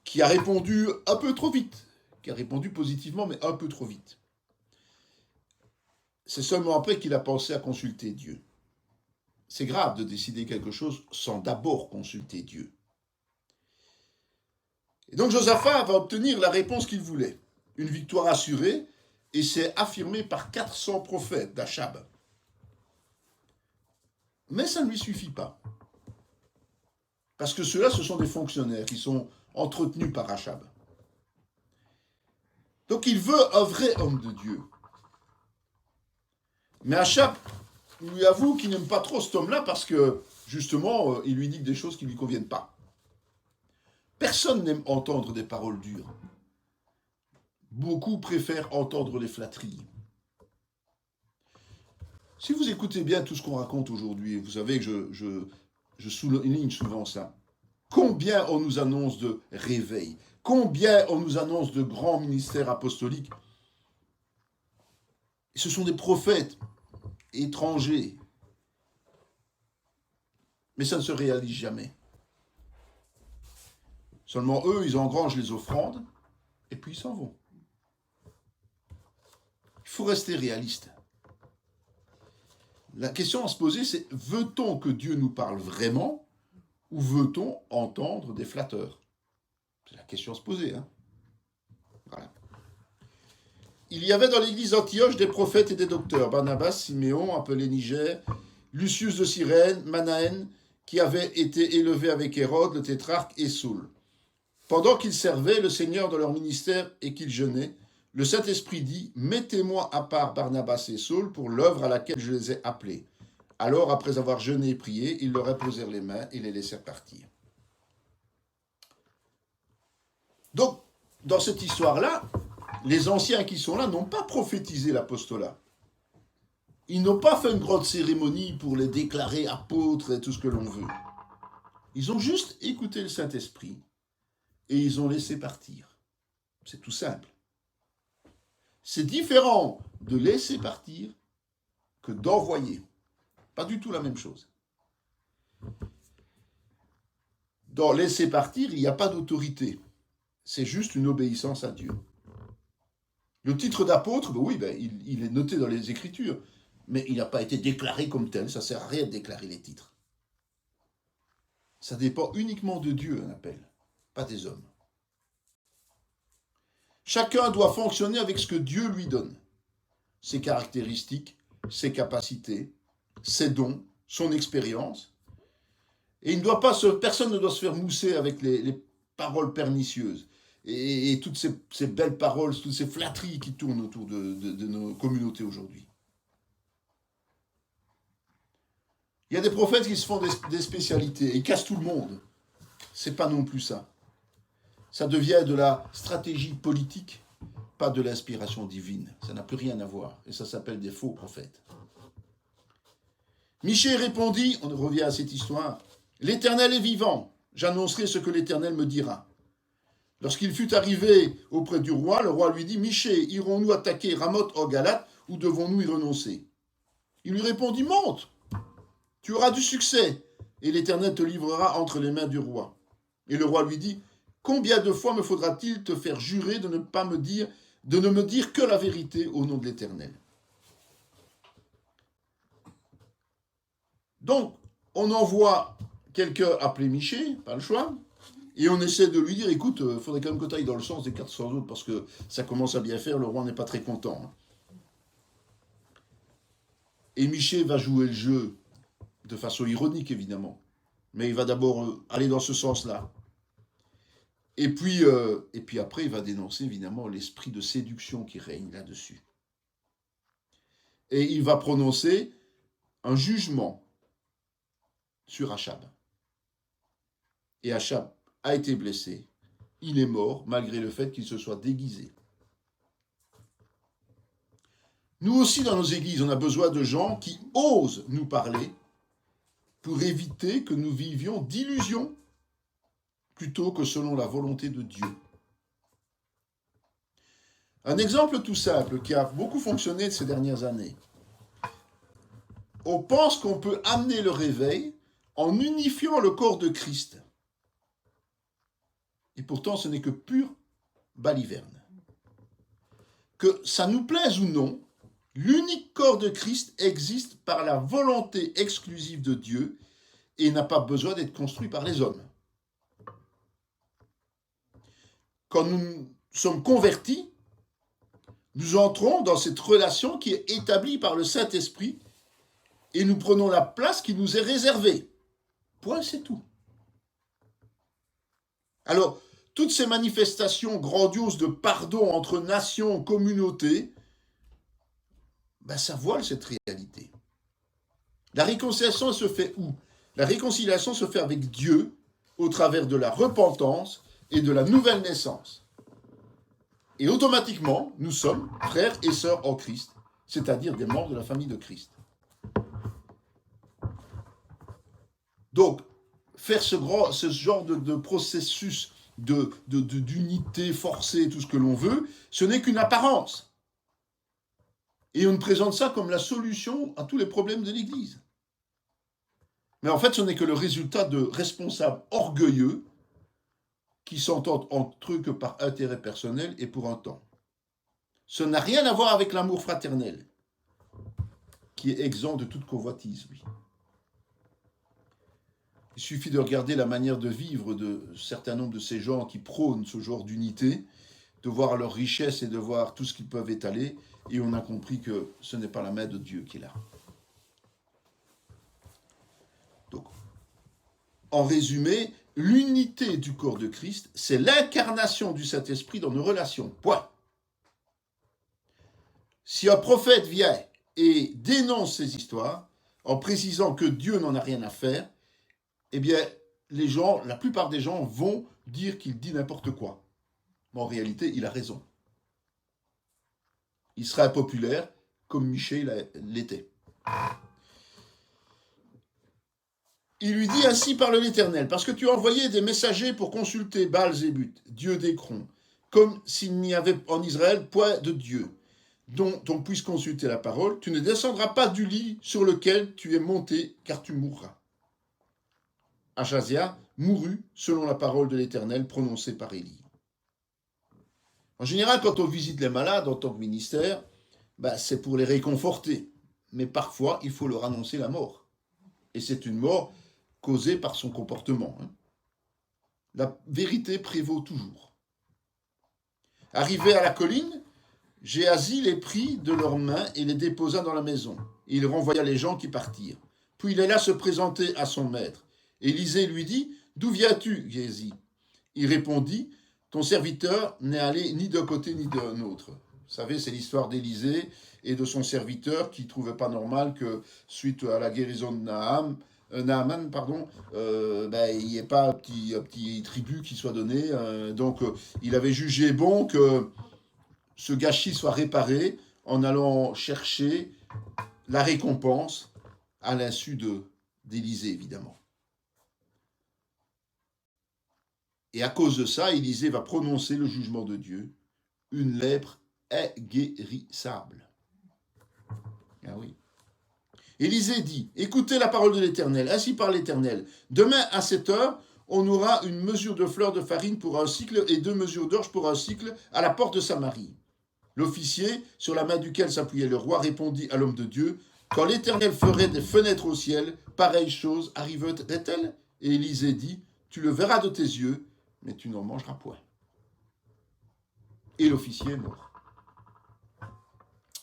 qui a répondu un peu trop vite, qui a répondu positivement, mais un peu trop vite. C'est seulement après qu'il a pensé à consulter Dieu. C'est grave de décider quelque chose sans d'abord consulter Dieu. Et donc Josaphat va obtenir la réponse qu'il voulait. Une victoire assurée, et c'est affirmé par 400 prophètes d'Achab. Mais ça ne lui suffit pas. Parce que ceux-là, ce sont des fonctionnaires qui sont entretenus par Achab. Donc il veut un vrai homme de Dieu. Mais Achab lui avoue qu'il n'aime pas trop cet homme-là parce que, justement, il lui dit des choses qui ne lui conviennent pas. Personne n'aime entendre des paroles dures. Beaucoup préfèrent entendre les flatteries. Si vous écoutez bien tout ce qu'on raconte aujourd'hui, vous savez que je souligne souvent ça. Combien on nous annonce de réveil, combien on nous annonce de grands ministères apostoliques. Ce sont des prophètes étrangers. Mais ça ne se réalise jamais. Seulement eux, ils engrangent les offrandes et puis ils s'en vont. Il faut rester réaliste. La question à se poser, c'est veut-on que Dieu nous parle vraiment ou veut-on entendre des flatteurs? C'est la question à se poser. Voilà. Il y avait dans l'église d'Antioche des prophètes et des docteurs, Barnabas, Siméon, appelé Niger, Lucius de Cyrène, Manaën, qui avait été élevé avec Hérode, le tétrarque, et Saul. Pendant qu'ils servaient le Seigneur dans leur ministère et qu'ils jeûnaient, le Saint-Esprit dit « Mettez-moi à part Barnabas et Saul pour l'œuvre à laquelle je les ai appelés. » Alors, après avoir jeûné et prié, ils leur imposèrent les mains et les laissèrent partir. Donc, dans cette histoire-là, les anciens qui sont là n'ont pas prophétisé l'apostolat. Ils n'ont pas fait une grande cérémonie pour les déclarer apôtres et tout ce que l'on veut. Ils ont juste écouté le Saint-Esprit et ils ont laissé partir. C'est tout simple. C'est différent de laisser partir que d'envoyer. Pas du tout la même chose. Dans laisser partir, il n'y a pas d'autorité. C'est juste une obéissance à Dieu. Le titre d'apôtre, oui, il est noté dans les Écritures, mais il n'a pas été déclaré comme tel. Ça ne sert à rien de déclarer les titres. Ça dépend uniquement de Dieu, un appel, pas des hommes. Chacun doit fonctionner avec ce que Dieu lui donne. Ses caractéristiques, ses capacités, ses dons, son expérience. Et personne ne doit se faire mousser avec les paroles pernicieuses. et toutes ces belles paroles, toutes ces flatteries qui tournent autour de nos communautés aujourd'hui. Il y a des prophètes qui se font des spécialités et cassent tout le monde. C'est pas non plus ça. Ça devient de la stratégie politique, pas de l'inspiration divine. Ça n'a plus rien à voir. Et ça s'appelle des faux prophètes. Michée répondit, on revient à cette histoire, « L'Éternel est vivant, j'annoncerai ce que l'Éternel me dira. » Lorsqu'il fut arrivé auprès du roi, le roi lui dit, « Michée, irons-nous attaquer Ramoth en Galate ou devons-nous y renoncer ?» Il lui répondit, « Monte, tu auras du succès, et l'Éternel te livrera entre les mains du roi. » Et le roi lui dit, « Combien de fois me faudra-t-il te faire jurer de ne me dire que la vérité au nom de l'Éternel ?» Donc, on envoie quelqu'un appeler Michée, pas le choix, et on essaie de lui dire, écoute, il faudrait quand même que tu ailles dans le sens des 400 autres, parce que ça commence à bien faire, le roi n'est pas très content. Et Michée va jouer le jeu de façon ironique, évidemment, mais il va d'abord aller dans ce sens-là. Et puis après, il va dénoncer, évidemment, l'esprit de séduction qui règne là-dessus. Et il va prononcer un jugement sur Achab. Et Achab a été blessé. Il est mort, malgré le fait qu'il se soit déguisé. Nous aussi, dans nos églises, on a besoin de gens qui osent nous parler pour éviter que nous vivions d'illusions plutôt que selon la volonté de Dieu. Un exemple tout simple qui a beaucoup fonctionné ces dernières années. On pense qu'on peut amener le réveil en unifiant le corps de Christ. Et pourtant, ce n'est que pure baliverne. Que ça nous plaise ou non, l'unique corps de Christ existe par la volonté exclusive de Dieu et n'a pas besoin d'être construit par les hommes. Quand nous sommes convertis, nous entrons dans cette relation qui est établie par le Saint-Esprit et nous prenons la place qui nous est réservée. Point, c'est tout. Alors, toutes ces manifestations grandioses de pardon entre nations, communautés, ça voile cette réalité. La réconciliation se fait où? La réconciliation se fait avec Dieu au travers de la repentance et de la nouvelle naissance. Et automatiquement, nous sommes frères et sœurs en Christ, c'est-à-dire des membres de la famille de Christ. Donc, faire ce genre de processus d'unité forcée, tout ce que l'on veut, ce n'est qu'une apparence. Et on présente ça comme la solution à tous les problèmes de l'Église. Mais en fait, ce n'est que le résultat de responsables orgueilleux qui s'entendent entre eux que par intérêt personnel et pour un temps. Ce n'a rien à voir avec l'amour fraternel, qui est exempt de toute convoitise, lui. Il suffit de regarder la manière de vivre de certains nombres de ces gens qui prônent ce genre d'unité, de voir leur richesse et de voir tout ce qu'ils peuvent étaler, et on a compris que ce n'est pas la main de Dieu qui est là. Donc, en résumé, l'unité du corps de Christ, c'est l'incarnation du Saint-Esprit dans nos relations. Point. Si un prophète vient et dénonce ces histoires, en précisant que Dieu n'en a rien à faire, eh bien, la plupart des gens vont dire qu'il dit n'importe quoi. Mais en réalité, il a raison. Il sera impopulaire, comme Michée l'était. Il lui dit, ainsi parle l'Éternel, parce que tu as envoyé des messagers pour consulter Baal-Zébut, dieu d'Écron, comme s'il n'y avait en Israël point de Dieu, dont on puisse consulter la parole, tu ne descendras pas du lit sur lequel tu es monté, car tu mourras. Achazia mourut selon la parole de l'Éternel prononcée par Élie. En général, quand on visite les malades en tant que ministère, c'est pour les réconforter. Mais parfois, il faut leur annoncer la mort. Et c'est une mort causée par son comportement. La vérité prévaut toujours. Arrivé à la colline, Géasi les prit de leurs mains et les déposa dans la maison. Et il renvoya les gens qui partirent. Puis il alla se présenter à son maître. Élisée lui dit, « D'où viens-tu, Géasi ?» Il répondit, ton serviteur n'est allé ni d'un côté ni d'un autre. Vous savez, c'est l'histoire d'Élisée et de son serviteur qui ne trouvait pas normal que, suite à la guérison de Naaman, il n'y ait pas un petit tribut qui soit donné. Il avait jugé bon que ce gâchis soit réparé en allant chercher la récompense à l'insu d'Élisée, évidemment. Et à cause de ça, Élisée va prononcer le jugement de Dieu. Une lèpre est guérissable. Ah oui. Élisée dit, écoutez la parole de l'Éternel, ainsi parle l'Éternel. Demain à 7 heures, on aura une mesure de fleur de farine pour un cycle et 2 mesures d'orge pour un cycle à la porte de Samarie. L'officier, sur la main duquel s'appuyait le roi, répondit à l'homme de Dieu, quand l'Éternel ferait des fenêtres au ciel, pareille chose arriverait-elle? Et Élisée dit, tu le verras de tes yeux, mais tu n'en mangeras point. Et l'officier est mort.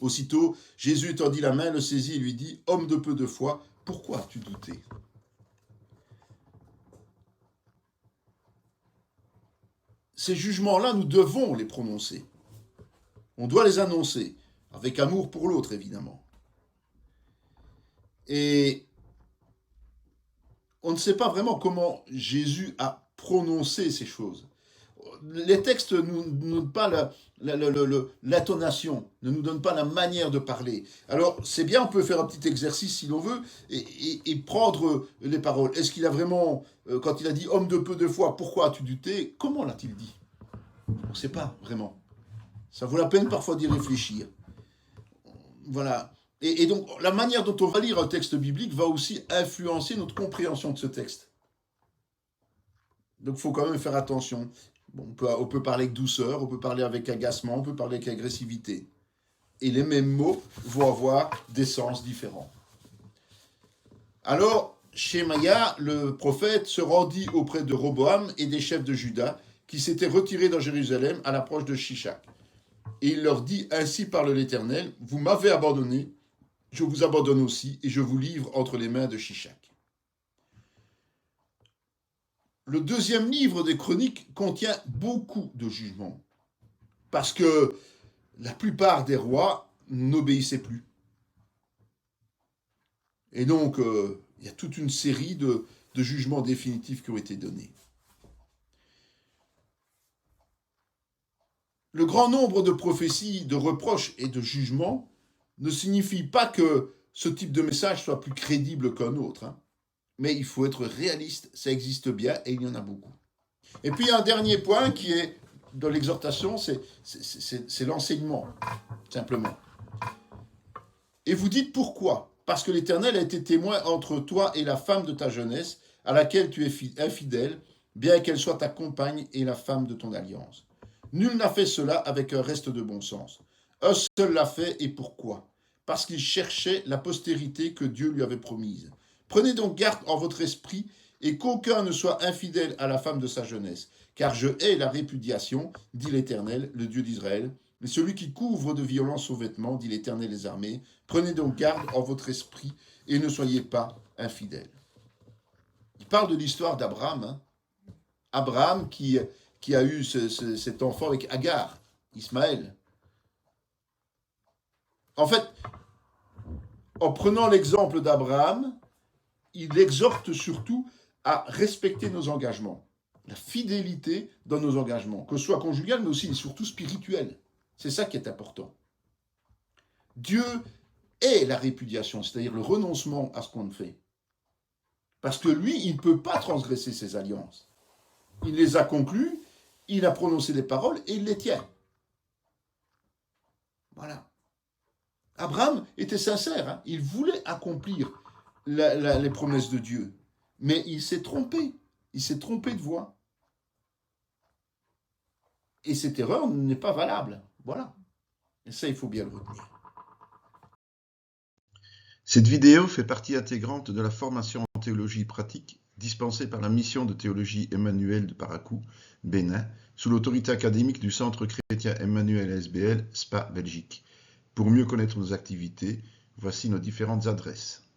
Aussitôt, Jésus tendit la main, le saisit et lui dit, homme de peu de foi, pourquoi as-tu douté? Ces jugements-là, nous devons les prononcer. On doit les annoncer, avec amour pour l'autre, évidemment. Et on ne sait pas vraiment comment Jésus a prononcé ces choses. Les textes ne nous donnent pas l'intonation, ne nous donnent pas la manière de parler. Alors, c'est bien, on peut faire un petit exercice si l'on veut, et prendre les paroles. Est-ce qu'il a vraiment, quand il a dit « homme de peu de foi, pourquoi as-tu douté ?» Comment l'a-t-il dit? On ne sait pas vraiment. Ça vaut la peine parfois d'y réfléchir. Voilà. Et donc, la manière dont on va lire un texte biblique va aussi influencer notre compréhension de ce texte. Donc, il faut quand même faire attention. Bon, on peut parler avec douceur, on peut parler avec agacement, on peut parler avec agressivité. Et les mêmes mots vont avoir des sens différents. Alors, Shemaïa, le prophète, se rendit auprès de Roboam et des chefs de Juda, qui s'étaient retirés dans Jérusalem à l'approche de Shishak. Et il leur dit, ainsi parle l'Éternel, vous m'avez abandonné, je vous abandonne aussi, et je vous livre entre les mains de Shishak. Le deuxième livre des Chroniques contient beaucoup de jugements, parce que la plupart des rois n'obéissaient plus. Et donc, il y a toute une série de jugements définitifs qui ont été donnés. Le grand nombre de prophéties, de reproches et de jugements ne signifie pas que ce type de message soit plus crédible qu'un autre. Mais il faut être réaliste, ça existe bien et il y en a beaucoup. Et puis un dernier point qui est dans l'exhortation, c'est l'enseignement, simplement. Et vous dites pourquoi? Parce que l'Éternel a été témoin entre toi et la femme de ta jeunesse, à laquelle tu es infidèle, bien qu'elle soit ta compagne et la femme de ton alliance. Nul n'a fait cela avec un reste de bon sens. Un seul l'a fait, et pourquoi? Parce qu'il cherchait la postérité que Dieu lui avait promise. Prenez donc garde en votre esprit, et qu'aucun ne soit infidèle à la femme de sa jeunesse, car je hais la répudiation, dit l'Éternel, le Dieu d'Israël, mais celui qui couvre de violence son vêtement, dit l'Éternel des armées. Prenez donc garde en votre esprit, et ne soyez pas infidèles. Il parle de l'histoire d'Abraham, Abraham qui a eu cet enfant avec Agar, Ismaël. En fait, en prenant l'exemple d'Abraham, il exhorte surtout à respecter nos engagements, la fidélité dans nos engagements, que ce soit conjugal, mais aussi et surtout spirituel. C'est ça qui est important. Dieu est la répudiation, c'est-à-dire le renoncement à ce qu'on fait. Parce que lui, il ne peut pas transgresser ses alliances. Il les a conclues, il a prononcé des paroles et il les tient. Voilà. Abraham était sincère, il voulait accomplir les promesses de Dieu, mais il s'est trompé de voie. Et cette erreur n'est pas valable, voilà. Et ça, il faut bien le retenir.
Cette vidéo fait partie intégrante de la formation en théologie pratique dispensée par la mission de théologie Emmanuel de Parakou, Bénin, sous l'autorité académique du Centre chrétien Emmanuel SBL, Spa, Belgique. Pour mieux connaître nos activités, voici nos différentes adresses.